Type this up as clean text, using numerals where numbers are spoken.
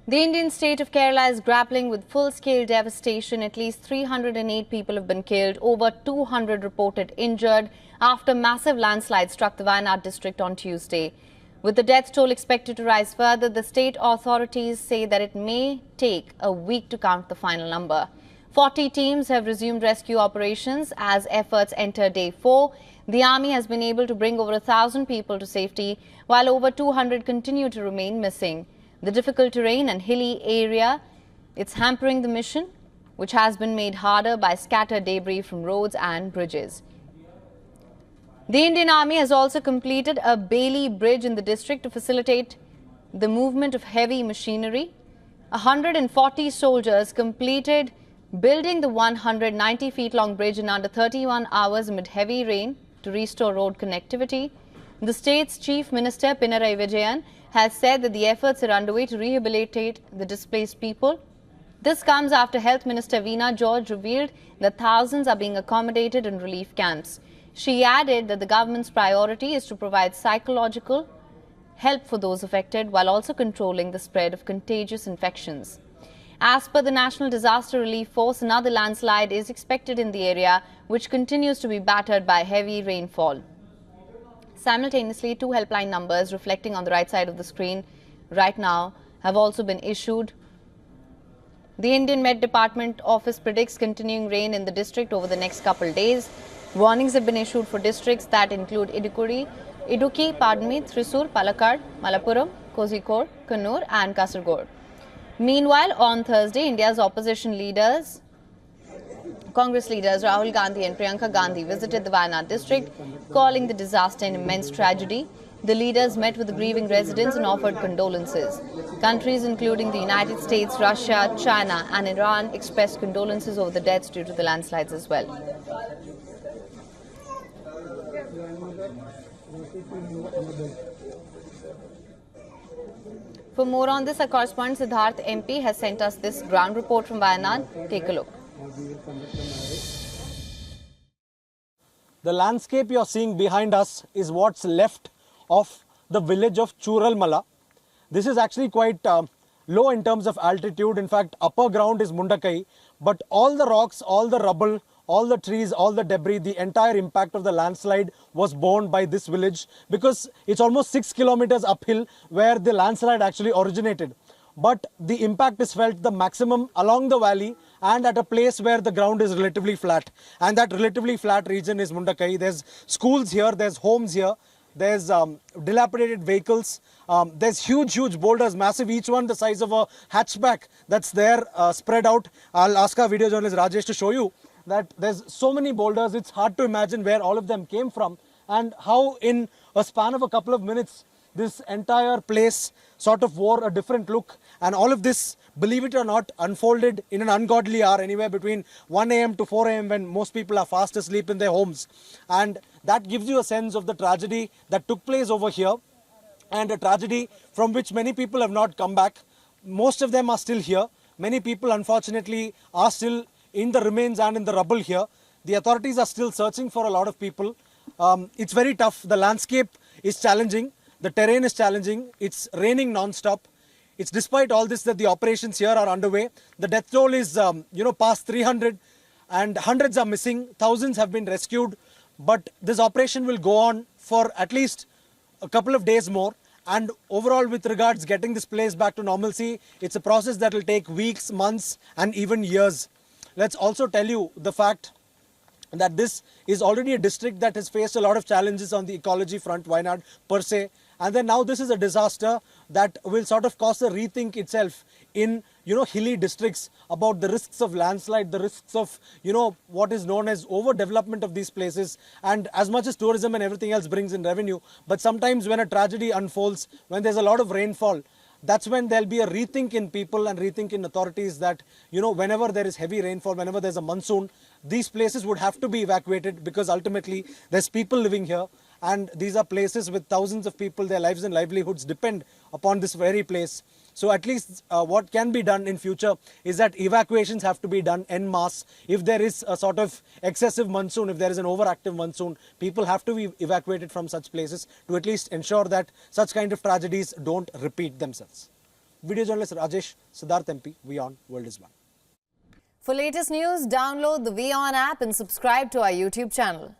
The Indian state of Kerala is grappling with full-scale devastation. At least 308 people have been killed, over 200 reported injured after massive landslides struck the Wayanad district on Tuesday. With the death toll expected to rise further, the state authorities say that it may take a week to count the final number. 40 teams have resumed rescue operations as efforts enter day 4. The army has been able to bring over 1,000 people to safety, while over 200 continue to remain missing. The difficult terrain and hilly area, it's hampering the mission, which has been made harder by scattered debris from roads and bridges. The Indian Army has also completed a Bailey Bridge in the district to facilitate the movement of heavy machinery. 140 soldiers completed building the 190 feet long bridge in under 31 hours amid heavy rain to restore road connectivity. The state's Chief Minister Pinarayi Vijayan has said that the efforts are underway to rehabilitate the displaced people. This comes after Health Minister Veena George revealed that thousands are being accommodated in relief camps. She added that the government's priority is to provide psychological help for those affected while also controlling the spread of contagious infections. As per the National Disaster Relief Force, another landslide is expected in the area, which continues to be battered by heavy rainfall. Simultaneously, 2 helpline numbers reflecting on the right side of the screen right now have also been issued. The Indian Met Department office predicts continuing rain in the district over the next couple days. Warnings have been issued for districts that include Idukki, Thrissur, Palakkad, Malappuram, Kozhikode, Kannur and Kasaragod. Meanwhile, on Thursday, India's opposition leaders, Congress leaders Rahul Gandhi and Priyanka Gandhi visited the Wayanad district, calling the disaster an immense tragedy. The leaders met with the grieving residents and offered condolences. Countries including the United States, Russia, China and Iran expressed condolences over the deaths due to the landslides as well. For more on this, our correspondent Siddharth MP has sent us this ground report from Wayanad. Take a look. The landscape you're seeing behind us is what's left of the village of Churalmala. This is actually quite low in terms of altitude. In fact, upper ground is Mundakai, but all the rocks, all the rubble, all the trees, all the debris, the entire impact of the landslide was borne by this village because it's almost 6 kilometers uphill where the landslide actually originated. But the impact is felt the maximum along the valley and at a place where the ground is relatively flat. And that relatively flat region is Mundakai. There's schools here, there's homes here, there's dilapidated vehicles, there's huge boulders, massive, each one the size of a hatchback that's there spread out. I'll ask our video journalist Rajesh to show you that there's so many boulders, it's hard to imagine where all of them came from and how in a span of a couple of minutes this entire place sort of wore a different look. And all of this, believe it or not, unfolded in an ungodly hour, anywhere between 1 a.m. to 4 a.m. when most people are fast asleep in their homes. And that gives you a sense of the tragedy that took place over here, and a tragedy from which many people have not come back. Most of them are still here. Many people, unfortunately, are still in the remains and in the rubble here. The authorities are still searching for a lot of people. It's very tough. The landscape is challenging. The terrain is challenging. It's raining non-stop. It's despite all this that the operations here are underway. The death toll is, past 300 and hundreds are missing. Thousands have been rescued. But this operation will go on for at least a couple of days more. And overall, with regards getting this place back to normalcy, it's a process that will take weeks, months and even years. Let's also tell you the fact that this is already a district that has faced a lot of challenges on the ecology front, Wayanad per se. And then now this is a disaster that will sort of cause a rethink itself in, hilly districts about the risks of landslide, the risks of, what is known as overdevelopment of these places. And as much as tourism and everything else brings in revenue, but sometimes when a tragedy unfolds, when there's a lot of rainfall, that's when there'll be a rethink in people and rethink in authorities that, whenever there is heavy rainfall, whenever there's a monsoon, these places would have to be evacuated because ultimately there's people living here. And these are places with thousands of people, their lives and livelihoods depend upon this very place. So at least what can be done in future is that evacuations have to be done en masse. If there is a sort of excessive monsoon, if there is an overactive monsoon, people have to be evacuated from such places to at least ensure that such kind of tragedies don't repeat themselves. Video journalist Rajesh Siddharth MP, WION, World is One. For latest news, download the WION app and subscribe to our YouTube channel.